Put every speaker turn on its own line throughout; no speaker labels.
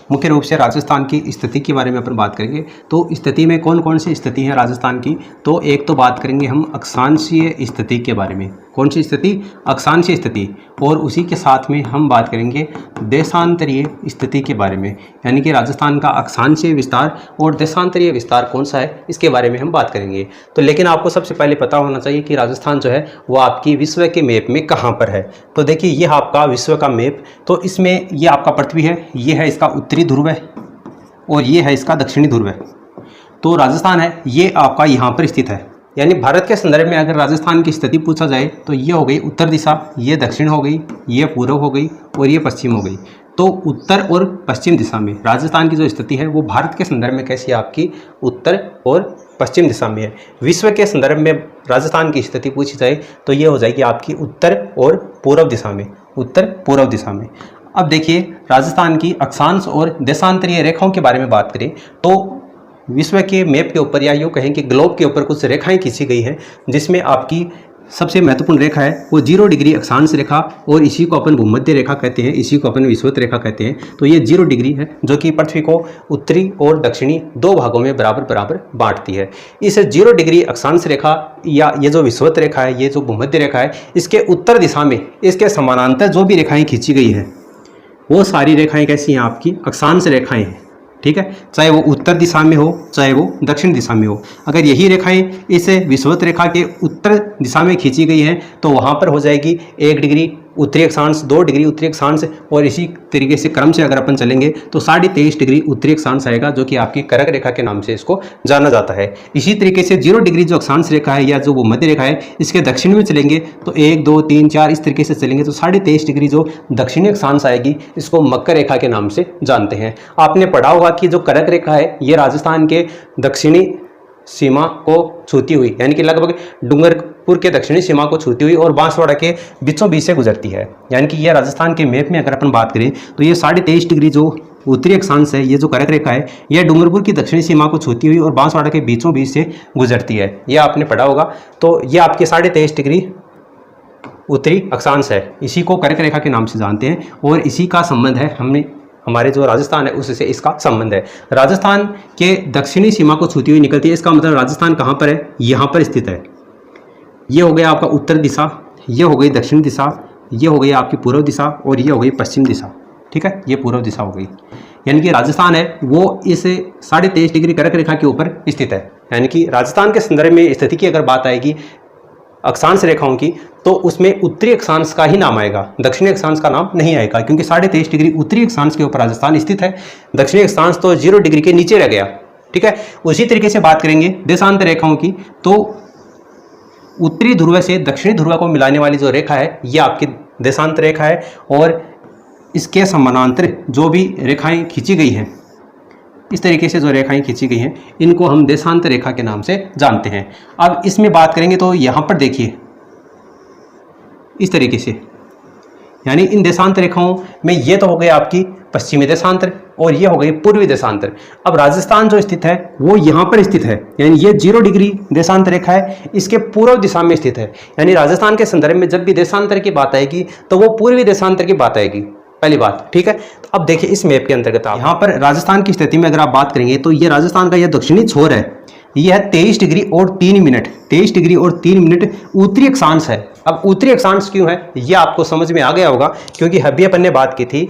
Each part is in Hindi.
मुख्य रूप से राजस्थान की स्थिति के बारे में अपन बात करेंगे। तो स्थिति में कौन कौन सी स्थिति है राजस्थान की, तो एक तो बात करेंगे हम अक्षांशीय स्थिति के बारे में। कौन सी स्थिति? अक्षांशीय स्थिति। और उसी के साथ में हम बात करेंगे देशांतरीय स्थिति के बारे में, यानी कि राजस्थान का अक्षांशीय विस्तार और देशांतरीय विस्तार कौन सा है, इसके बारे में हम बात करेंगे। तो लेकिन आपको सबसे पहले पता होना चाहिए कि राजस्थान जो है वो आपकी विश्व के मैप में कहाँ पर है। तो देखिए ये आपका विश्व का मैप, तो इसमें ये आपका पृथ्वी है, ये है इसका उत्तरी ध्रुव है और ये है इसका दक्षिणी ध्रुव है। तो राजस्थान है ये आपका यहाँ पर स्थित है। यानी भारत के संदर्भ में अगर राजस्थान की स्थिति पूछा जाए तो ये हो गई उत्तर दिशा, ये दक्षिण हो गई, ये पूर्व हो गई और ये पश्चिम हो गई। तो उत्तर और पश्चिम दिशा में राजस्थान की जो स्थिति है वो भारत के संदर्भ में कैसी है आपकी, उत्तर और पश्चिम दिशा में है। विश्व के संदर्भ में राजस्थान की स्थिति पूछी जाए तो ये हो जाएगी आपकी उत्तर और पूर्व दिशा में, उत्तर पूर्व दिशा में। अब देखिए राजस्थान की अक्षांश और देशांतरीय रेखाओं के बारे में बात करें तो विश्व के मैप के ऊपर या यूँ कहें कि ग्लोब के ऊपर कुछ रेखाएं खींची गई हैं, जिसमें आपकी सबसे महत्वपूर्ण रेखा है वो 0 डिग्री अक्षांश रेखा, और इसी को अपन भूमध्य रेखा कहते हैं, इसी को अपन विषुवत रेखा कहते हैं। तो ये 0 डिग्री है जो कि पृथ्वी को उत्तरी और दक्षिणी दो भागों में बराबर बराबर बांटती है। इस 0 डिग्री अक्षांश रेखा या ये जो विषुवत रेखा है, ये जो भूमध्य रेखा है, इसके उत्तर दिशा में इसके समानांतर जो भी रेखाएं खींची गई है वो सारी रेखाएं कैसी हैं आपकी, अक्षांश रेखाएं हैं। ठीक है, चाहे वो उत्तर दिशा में हो चाहे वो दक्षिण दिशा में हो। अगर यही रेखाएं इस विषुवत रेखा के उत्तर दिशा में खींची गई हैं तो वहाँ पर हो जाएगी 1 डिग्री उत्तरी अक्षांश, 2 डिग्री उत्तरी अक्षांश, और इसी तरीके से क्रम से अगर अपन चलेंगे तो 23.5 डिग्री उत्तरी अक्षांश आएगा, जो कि आपकी कर्क रेखा के नाम से इसको जाना जाता है। इसी तरीके से 0 डिग्री जो अक्षांश रेखा है या जो वो मध्य रेखा है, इसके दक्षिण में चलेंगे तो 1 2 3 4 इस तरीके से चलेंगे तो 23.5 डिग्री जो दक्षिणी अक्षांश आएगी, इसको मकर रेखा के नाम से जानते हैं। आपने पढ़ा होगा कि जो कर्क रेखा है ये राजस्थान के दक्षिणी सीमा को छूती हुई, यानी कि लगभग डूंगरपुर के दक्षिणी सीमा को छूती हुई और बांसवाड़ा के बीचों बीच से गुजरती है। यानी कि यह राजस्थान के मैप में अगर अपन बात करें तो ये 23.5 डिग्री जो उत्तरी अक्षांश है, ये जो कर्क रेखा है, यह डूंगरपुर की दक्षिणी सीमा को छूती हुई और बांसवाड़ा के बीचों बीच से गुजरती है। यह आपने पढ़ा होगा। तो ये आपके 23.5 डिग्री उत्तरी अक्षांश है, इसी को कर्क रेखा के नाम से जानते हैं और इसी का संबंध है हमारे जो राजस्थान है उससे इसका संबंध है। राजस्थान के दक्षिणी सीमा को छूती हुई निकलती है, इसका मतलब राजस्थान कहाँ पर है, यहाँ पर स्थित है। ये हो गया आपका उत्तर दिशा, ये हो गई दक्षिण दिशा, ये हो गई आपकी पूर्व दिशा और ये हो गई पश्चिम दिशा। ठीक है, ये पूर्व दिशा हो गई। यानी कि राजस्थान है वो इस 23.5 डिग्री कर्क रेखा के ऊपर स्थित है। यानी कि राजस्थान के संदर्भ में स्थिति की अगर बात आएगी अक्षांश रेखाओं की तो उसमें उत्तरी अक्षांश का ही नाम आएगा, दक्षिणी अक्षांश का नाम नहीं आएगा, क्योंकि 23.5 डिग्री उत्तरी अक्षांश के ऊपर राजस्थान स्थित है। दक्षिणी अक्षांश तो 0 डिग्री के नीचे रह गया। ठीक है, उसी तरीके से बात करेंगे देशांतर रेखाओं की तो उत्तरी ध्रुव से दक्षिणी ध्रुव को मिलाने वाली जो रेखा है ये आपकी देशांतर रेखा है, और इसके समानांतर जो भी रेखाएं खींची गई हैं, इस तरीके से जो रेखाएं खींची गई हैं, इनको हम देशांतर रेखा के नाम से जानते हैं। अब इसमें बात करेंगे तो यहाँ पर देखिए इस तरीके से, यानी इन देशांतर रेखाओं में ये तो हो गई आपकी पश्चिमी देशांतर और ये हो गई पूर्वी देशांतर। अब राजस्थान जो स्थित है वो यहाँ पर स्थित है, यानी ये 0 डिग्री देशांतर रेखा है, इसके पूर्व दिशा में स्थित है। यानी राजस्थान के संदर्भ में जब भी देशांतर की बात आएगी तो वो पूर्वी देशांतर की बात आएगी, पहली बात। ठीक है, तो अब देखिए इस मैप के अंतर्गत यहाँ पर राजस्थान की स्थिति में अगर आप बात करेंगे तो ये राजस्थान का यह दक्षिणी छोर है, यह है 23 डिग्री और 3 मिनट, 23 डिग्री और 3 मिनट उत्तरी अक्षांश है। अब उत्तरी अक्षांश क्यों है ये आपको समझ में आ गया होगा, क्योंकि अभी अपन ने बात की थी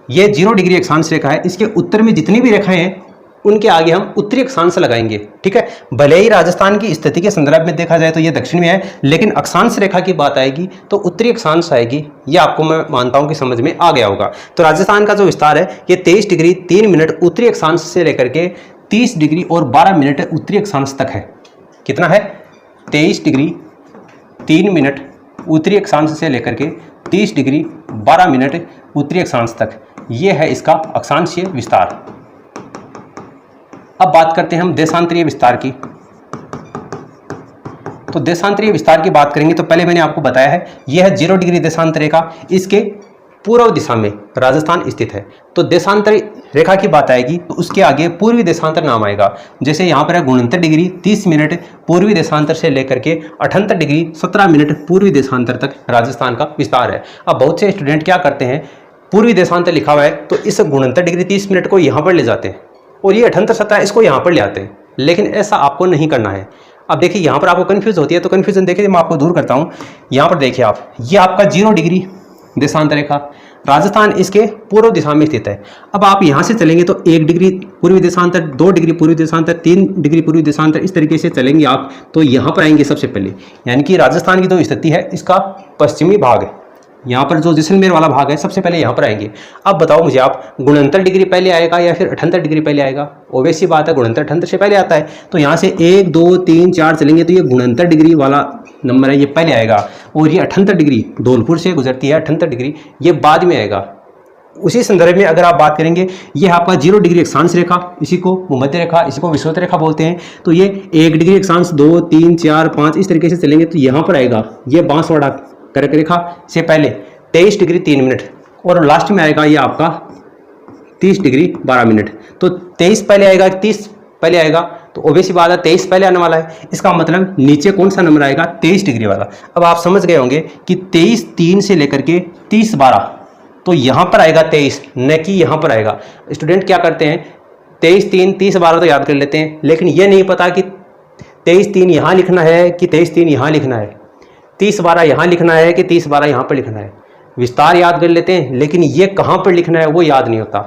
ये 0 डिग्री अक्षांश रेखा है, इसके उत्तर में जितनी भी रेखाएं हैं उनके आगे हम उत्तरी अक्षांश लगाएंगे। ठीक है, भले ही राजस्थान की स्थिति के संदर्भ में देखा जाए तो ये दक्षिण में है, लेकिन अक्षांश रेखा की बात आएगी तो उत्तरी अक्षांश आएगी। ये आपको मैं मानता हूं कि समझ में आ गया होगा। तो राजस्थान का जो विस्तार है ये 23 डिग्री 3 मिनट उत्तरी अक्षांश से लेकर के 30 डिग्री और 12 मिनट उत्तरी अक्षांश तक है। कितना है? 23 डिग्री 3 मिनट उत्तरी अक्षांश से लेकर के 30 डिग्री 12 मिनट उत्तरी अक्षांश तक, ये है इसका अक्षांशीय विस्तार। अब बात करते हैं हम देशांतरीय विस्तार की। तो देशांतरीय विस्तार की बात करेंगे तो पहले मैंने आपको बताया है यह है 0 डिग्री देशांतर रेखा, इसके पूर्व दिशा में राजस्थान स्थित है। तो देशांतर रेखा की बात आएगी तो उसके आगे पूर्वी देशांतर नाम आएगा। जैसे यहाँ पर है 69 डिग्री 30 मिनट पूर्वी देशांतर से लेकर के 78 डिग्री 17 मिनट पूर्वी देशांतर तक राजस्थान का विस्तार है। अब बहुत से स्टूडेंट क्या करते हैं पूर्वी देशांतर लिखा हुआ है तो इस गुणंतर डिग्री 30 मिनट को यहाँ पर ले जाते हैं और ये 78 17 इसको यहाँ पर ले आते हैं, लेकिन ऐसा आपको नहीं करना है। अब देखिए यहाँ पर आपको कन्फ्यूज होती है, तो कन्फ्यूजन देखिए मैं आपको दूर करता हूँ। यहाँ पर देखिए आप, ये आपका 0 डिग्री देशांतर रेखा, राजस्थान इसके पूर्व दिशा में स्थित है। अब आप यहाँ से चलेंगे तो 1 डिग्री पूर्वी देशांतर, 2 डिग्री पूर्वी देशांतर, 3 डिग्री पूर्वी देशांतर, इस तरीके से चलेंगे आप तो यहाँ पर आएंगे सबसे पहले। यानी कि राजस्थान की जो स्थिति है इसका पश्चिमी भाग है, यहाँ पर जो जैसलमेर वाला भाग है सबसे पहले यहाँ पर आएंगे। अब बताओ मुझे आप, गुणंतर डिग्री पहले आएगा या फिर 78 डिग्री पहले आएगा? ओवैसी बात है, गुणंतर 78 से पहले आता है। तो यहाँ से 1 2 3 4 चलेंगे तो ये गुणंतर डिग्री वाला नंबर है, ये पहले आएगा। और ये 78 डिग्री धौलपुर से गुजरती है, 78 डिग्री ये बाद में आएगा। उसी संदर्भ में अगर आप बात करेंगे, ये आपका 0 डिग्री अक्षांश रेखा, इसी को भूमध्य रेखा, इसी को विषुवत रेखा बोलते हैं। तो ये 1 डिग्री अक्षांश, 2 3 4 5 इस तरीके से चलेंगे तो यहाँ पर आएगा ये बांसवाड़ा कर्क रेखा से पहले 23 डिग्री 3 मिनट, और लास्ट में आएगा ये आपका 30 डिग्री 12 मिनट। तो 23 पहले आएगा, 30 पहले आएगा, तो ओबीसी बात है 23 पहले आने वाला है। इसका मतलब नीचे कौन सा नंबर आएगा? 23 डिग्री वाला। अब आप समझ गए होंगे कि 23 3 से लेकर के 30 12, तो यहाँ पर आएगा 23, न कि यहाँ पर आएगा। स्टूडेंट क्या करते हैं, 23 3 30 12 तो याद कर लेते हैं, लेकिन ये नहीं पता कि 23 3 यहाँ लिखना है कि 23 3 यहाँ लिखना है, 30 12 यहाँ लिखना है कि 30 12 यहाँ पर लिखना है। विस्तार याद कर लेते हैं, लेकिन ये कहाँ पर लिखना है वो याद नहीं होता।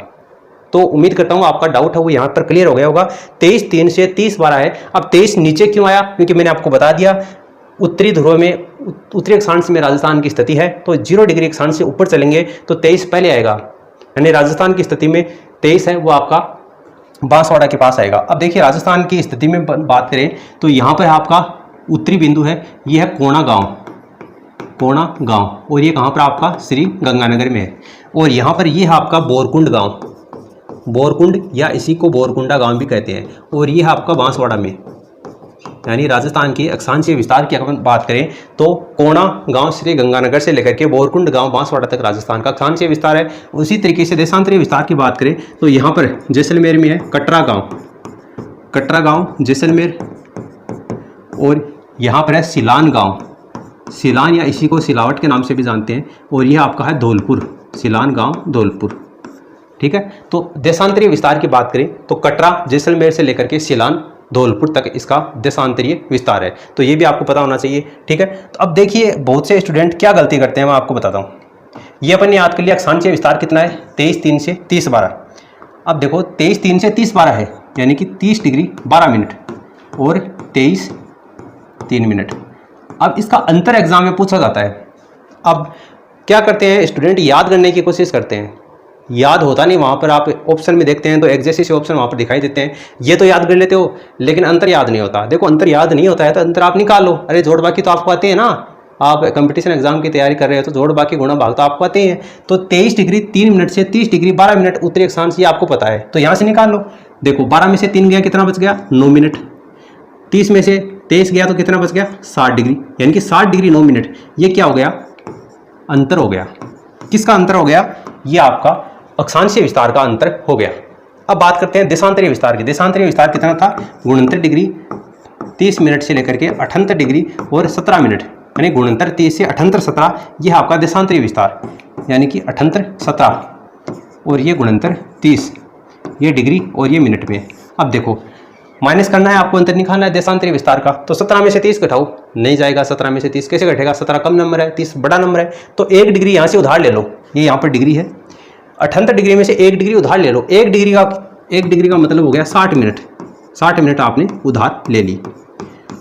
तो उम्मीद करता हूँ आपका डाउट है वो यहाँ पर क्लियर हो गया होगा। 23 3 से 30 12 है। अब 23 नीचे क्यों आया? क्योंकि मैंने आपको बता दिया उत्तरी ध्रुव में, उत्तरी अक्षांश में राजस्थान की स्थिति है, तो 0 डिग्री अक्षांश से ऊपर चलेंगे तो 23 पहले आएगा। यानी राजस्थान की स्थिति में 23 है वो आपका बांसवाड़ा के पास आएगा। अब देखिए राजस्थान की स्थिति में बात करें तो यहाँ पर आपका उत्तरी बिंदु है, ये है कोणा गाँव, कोणा गांव, और ये कहाँ पर आपका श्री गंगानगर में है। और यहाँ पर ये है आपका बोरकुंड गांव, बोरकुंड या इसी को बोरकुंडा गांव भी कहते हैं, और ये है आपका बांसवाड़ा में। यानी राजस्थान की अक्षांशीय विस्तार की अगर बात करें तो कोणा गांव श्री गंगानगर से लेकर के बोरकुंड गांव बांसवाड़ा तक राजस्थान का अक्षांशीय विस्तार है। उसी तरीके से देशांतरीय विस्तार की बात करें तो यहाँ पर जैसलमेर में है कटरा गाँव, कटरा गाँव जैसलमेर, और यहाँ पर है सिलान गाँव, सिलान या इसी को सिलावट के नाम से भी जानते हैं, और यह आपका है धौलपुर, सिलान गांव धौलपुर। ठीक है, तो देशांतरीय विस्तार की बात करें तो कटरा जैसलमेर से लेकर के सिलान धौलपुर तक इसका देशांतरीय विस्तार है। तो ये भी आपको पता होना चाहिए। ठीक है, तो अब देखिए बहुत से स्टूडेंट क्या गलती करते हैं मैं आपको बताता हूँ। ये अपन ने याद कर लिया अक्षांशीय विस्तार कितना है, 23 3 से 30 12। अब देखो 23 3 से 30 12 है, यानी कि 30 डिग्री 12 मिनट और 23 3 मिनट। अब इसका अंतर एग्जाम में पूछा जाता है। अब क्या करते हैं स्टूडेंट, याद करने की कोशिश करते हैं, याद होता नहीं। वहाँ पर आप ऑप्शन में देखते हैं तो एक्जेसिस ऑप्शन वहाँ पर दिखाई देते हैं, ये तो याद कर लेते हो लेकिन अंतर याद नहीं होता। देखो अंतर याद नहीं होता है तो अंतर आप निकाल लो। अरे जोड़ बाकी तो आपको आते हैं ना, आप कंपटीशन एग्जाम की तैयारी कर रहे हो तो जोड़ बाकी गुणा भाग तो आपको आते हैं। तो 23 डिग्री 3 मिनट से 30 डिग्री 12 मिनट उत्तरी अक्षांश ये आपको पता है, तो यहाँ से निकाल लो। देखो 12 में से 3 गया, कितना बच गया? 9 मिनट। 30 में से 23 गया तो कितना बच गया? 60 डिग्री, यानी कि 60 डिग्री 9 मिनट। ये क्या हो गया? अंतर हो गया। किसका अंतर हो गया? ये आपका अक्षांशीय विस्तार का अंतर हो गया। अब बात करते हैं देशांतरीय विस्तार की। देशांतरीय विस्तार कितना था? 69 डिग्री 30 मिनट से लेकर के 78 डिग्री और 17 मिनट, यानी 69 30 से 78 17, यह आपका देशांतरीय विस्तार, यानी कि 78 17 और ये 69 30, ये डिग्री और ये मिनट में। अब देखो माइनस करना है आपको, अंतर निकालना है देशांतरीय विस्तार का। तो 17 में से 30 घटाओ, नहीं जाएगा। 17 में से 30 कैसे घटेगा? 17 कम नंबर है, 30 बड़ा नंबर है, तो 1 डिग्री यहाँ से उधार ले लो। ये यहाँ पर डिग्री है, 78 डिग्री में से 1 डिग्री उधार ले लो। 1 डिग्री का मतलब हो गया 60 मिनट। 60 मिनट आपने उधार ले ली।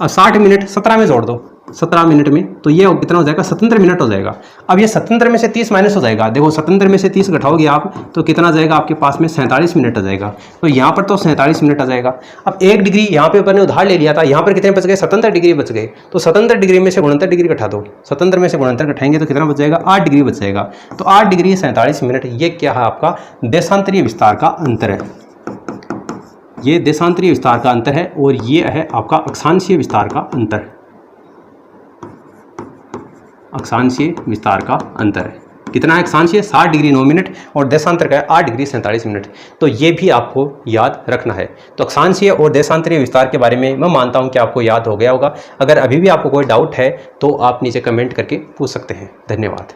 अब 60 मिनट 17 में जोड़ दो, 17 मिनट में, तो ये कितना हो जाएगा? 77 मिनट हो जाएगा। अब ये 77 में से 30 माइनस हो जाएगा। देखो 77 में से 30 घटाओगे आप तो कितना आ जाएगा आपके पास में? 47 मिनट आ जाएगा। तो यहाँ पर तो 47 मिनट आ जाएगा। अब 1 डिग्री यहाँ पे अपन ने उधार ले लिया था, यहाँ पर कितने बच गए? 77 डिग्री बच गए। तो 77 डिग्री में से 69 डिग्री घटा दो, 77 में से 69 घटाएंगे तो कितना बच जाएगा? 8 डिग्री बच जाएगा। तो 8 डिग्री 47 मिनट, ये क्या है? आपका देशांतरीय विस्तार का अंतर है। ये देशांतरीय विस्तार का अंतर है और ये है आपका अक्षांशीय विस्तार का अंतर। अक्षांशीय विस्तार का अंतर है कितना है? अक्षांशीय 60 डिग्री 9 मिनट और देशांतर का है 8 डिग्री 47 मिनट। तो ये भी आपको याद रखना है। तो अक्षांशीय और देशांतरीय विस्तार के बारे में मैं मानता हूं कि आपको याद हो गया होगा। अगर अभी भी आपको कोई डाउट है तो आप नीचे कमेंट करके पूछ सकते हैं। धन्यवाद।